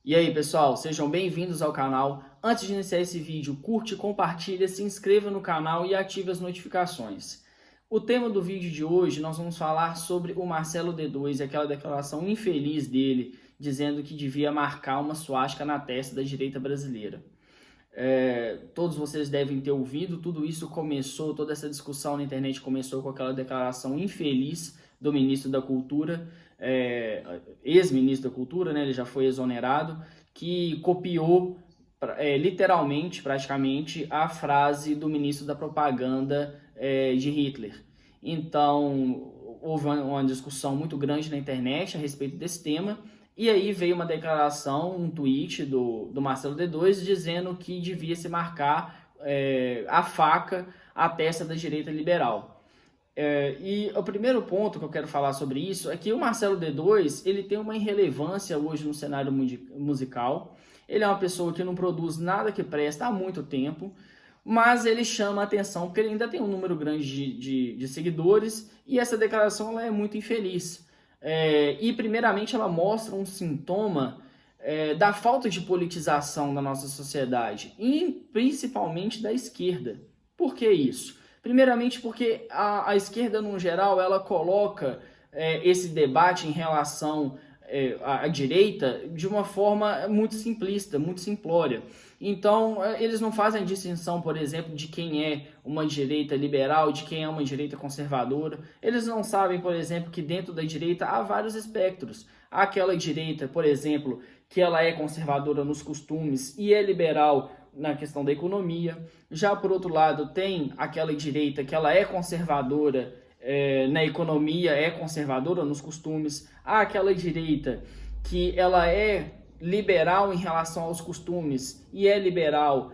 E aí pessoal, sejam bem-vindos ao canal. Antes de iniciar esse vídeo, curte, compartilha, se inscreva no canal e ative as notificações. O tema do vídeo de hoje nós vamos falar sobre o Marcelo D2 e aquela declaração infeliz dele, dizendo que devia marcar uma suástica na testa da direita brasileira. Todos vocês devem ter ouvido, tudo isso começou, toda essa discussão na internet começou com aquela declaração infeliz do ministro da Cultura, ex-ministro da Cultura, né, ele já foi exonerado, que copiou literalmente, praticamente, a frase do ministro da Propaganda de Hitler. Então, houve uma discussão muito grande na internet a respeito desse tema, e aí veio uma declaração, um tweet do Marcelo D2 dizendo que devia se marcar a faca à testa da direita liberal. E o primeiro ponto que eu quero falar sobre isso é que o Marcelo D2 ele tem uma irrelevância hoje no cenário musical. Ele é uma pessoa que não produz nada que presta há muito tempo, mas ele chama a atenção porque ele ainda tem um número grande de seguidores e essa declaração ela é muito infeliz. E primeiramente ela mostra um sintoma da falta de politização da nossa sociedade, e principalmente da esquerda. Por que isso? Primeiramente porque a esquerda, no geral, ela coloca esse debate em relação à direita de uma forma muito simplista, muito simplória. Então, eles não fazem distinção, por exemplo, de quem é uma direita liberal, de quem é uma direita conservadora. Eles não sabem, por exemplo, que dentro da direita há vários espectros. Há aquela direita, por exemplo, que ela é conservadora nos costumes e é liberal na questão da economia. Já por outro lado, tem aquela direita que ela é conservadora na economia, é conservadora nos costumes. Há aquela direita que ela é liberal em relação aos costumes e é liberal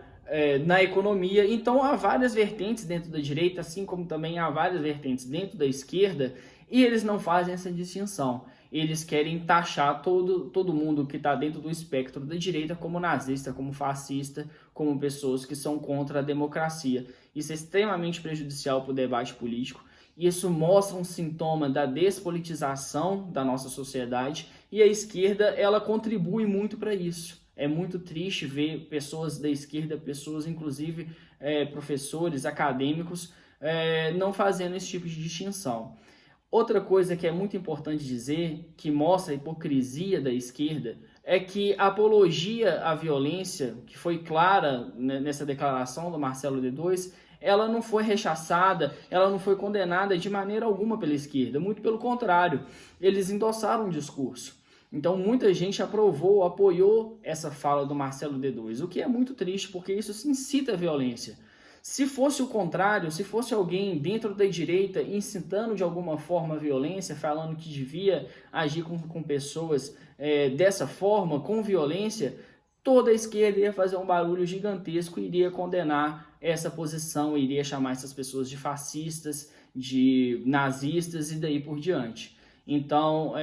na economia. Então há várias vertentes dentro da direita, assim como também há várias vertentes dentro da esquerda, e eles não fazem essa distinção. Eles querem taxar todo mundo que está dentro do espectro da direita como nazista, como fascista, como pessoas que são contra a democracia. Isso é extremamente prejudicial para o debate político. Isso mostra um sintoma da despolitização da nossa sociedade e a esquerda ela contribui muito para isso. É muito triste ver pessoas da esquerda, pessoas inclusive professores, acadêmicos, não fazendo esse tipo de distinção. Outra coisa que é muito importante dizer, que mostra a hipocrisia da esquerda, é que a apologia à violência, que foi clara nessa declaração do Marcelo D2, ela não foi rechaçada, ela não foi condenada de maneira alguma pela esquerda, muito pelo contrário, eles endossaram o discurso. Então muita gente aprovou, apoiou essa fala do Marcelo D2, o que é muito triste, porque isso se incita a violência. Se fosse o contrário, se fosse alguém dentro da direita incitando de alguma forma a violência, falando que devia agir com pessoas dessa forma, com violência, toda a esquerda ia fazer um barulho gigantesco e iria condenar essa posição, iria chamar essas pessoas de fascistas, de nazistas e daí por diante. Então,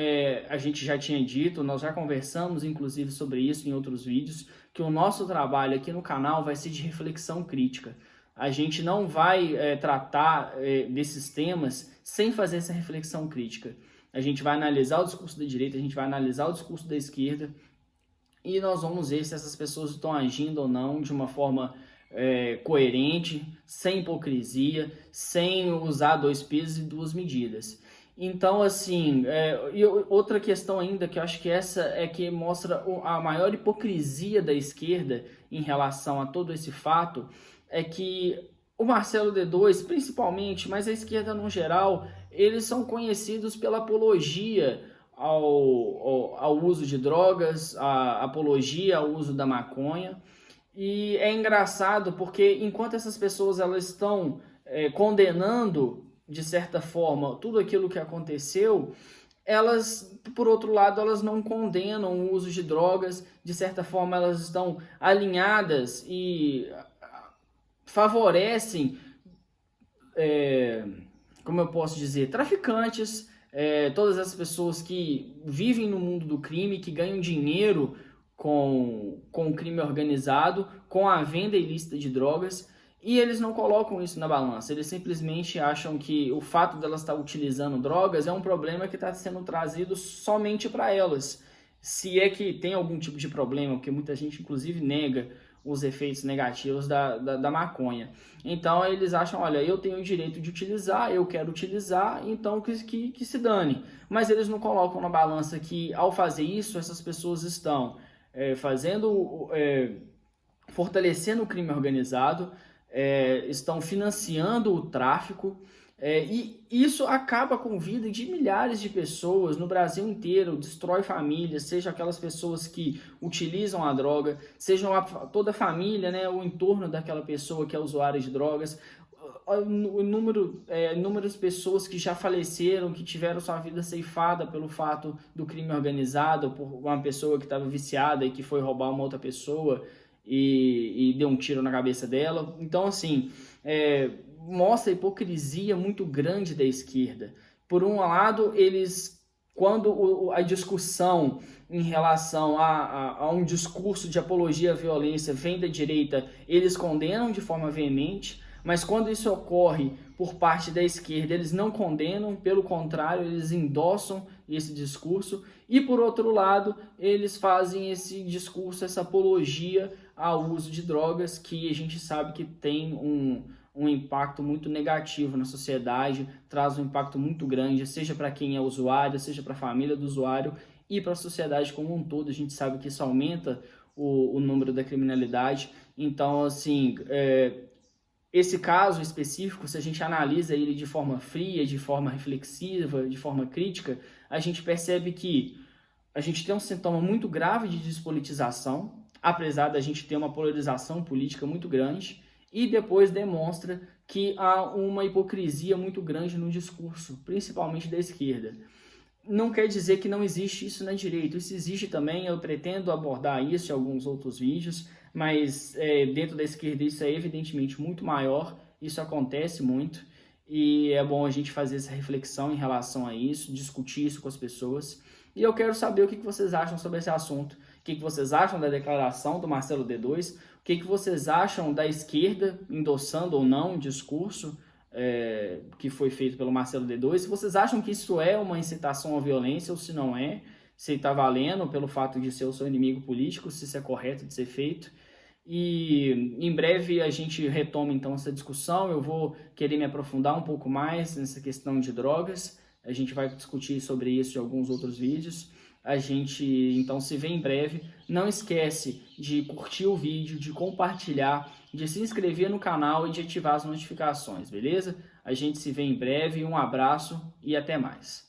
a gente já tinha dito, nós já conversamos inclusive sobre isso em outros vídeos, que o nosso trabalho aqui no canal vai ser de reflexão crítica. A gente não vai tratar desses temas sem fazer essa reflexão crítica. A gente vai analisar o discurso da direita, a gente vai analisar o discurso da esquerda e nós vamos ver se essas pessoas estão agindo ou não de uma forma coerente, sem hipocrisia, sem usar dois pesos e duas medidas. Então, assim, e outra questão ainda que eu acho que essa é que mostra a maior hipocrisia da esquerda em relação a todo esse fato, é que o Marcelo D2, principalmente, mas a esquerda no geral, eles são conhecidos pela apologia ao uso de drogas, a apologia ao uso da maconha. E é engraçado porque enquanto essas pessoas elas estão condenando, de certa forma, tudo aquilo que aconteceu, elas, por outro lado, elas não condenam o uso de drogas, de certa forma elas estão alinhadas e favorecem, como eu posso dizer, traficantes, todas as pessoas que vivem no mundo do crime, que ganham dinheiro com o crime organizado, com a venda ilícita de drogas, e eles não colocam isso na balança, eles simplesmente acham que o fato delas estar utilizando drogas é um problema que está sendo trazido somente para elas. se é que tem algum tipo de problema, porque muita gente inclusive nega os efeitos negativos da maconha. Então eles acham, olha, eu tenho o direito de utilizar, eu quero utilizar, então que se dane. Mas eles não colocam na balança que ao fazer isso, essas pessoas estão fortalecendo o crime organizado, estão financiando o tráfico, e isso acaba com a vida de milhares de pessoas no Brasil inteiro, destrói famílias, seja aquelas pessoas que utilizam a droga, seja toda a família, né, o entorno daquela pessoa que é usuária de drogas, inúmeras pessoas que já faleceram, que tiveram sua vida ceifada pelo fato do crime organizado, por uma pessoa que estava viciada e que foi roubar uma outra pessoa e deu um tiro na cabeça dela. Então, assim, mostra a hipocrisia muito grande da esquerda. Por um lado, quando a discussão em relação a um discurso de apologia à violência vem da direita, eles condenam de forma veemente, mas quando isso ocorre por parte da esquerda, eles não condenam, pelo contrário, eles endossam esse discurso, e por outro lado, eles fazem esse discurso, essa apologia ao uso de drogas, que a gente sabe que tem um impacto muito negativo na sociedade, traz um impacto muito grande, seja para quem é usuário, seja para a família do usuário e para a sociedade como um todo. A gente sabe que isso aumenta o número da criminalidade. Então, assim, esse caso específico, se a gente analisa ele de forma fria, de forma reflexiva, de forma crítica, a gente percebe que a gente tem um sintoma muito grave de despolitização, apesar da gente ter uma polarização política muito grande, e depois demonstra que há uma hipocrisia muito grande no discurso, principalmente da esquerda. Não quer dizer que não existe isso na direita, isso existe também, eu pretendo abordar isso em alguns outros vídeos, mas dentro da esquerda isso é evidentemente muito maior, isso acontece muito, e é bom a gente fazer essa reflexão em relação a isso, discutir isso com as pessoas. E eu quero saber o que vocês acham sobre esse assunto, o que vocês acham da declaração do Marcelo D2, o que vocês acham da esquerda endossando ou não o discurso que foi feito pelo Marcelo D2, se vocês acham que isso é uma incitação à violência ou se não é, se está valendo pelo fato de ser o seu inimigo político, se isso é correto de ser feito. E em breve a gente retoma então essa discussão, eu vou querer me aprofundar um pouco mais nessa questão de drogas, a gente vai discutir sobre isso em alguns outros vídeos. A gente então se vê em breve. Não esquece de curtir o vídeo, de compartilhar, de se inscrever no canal e de ativar as notificações, beleza? A gente se vê em breve, um abraço e até mais.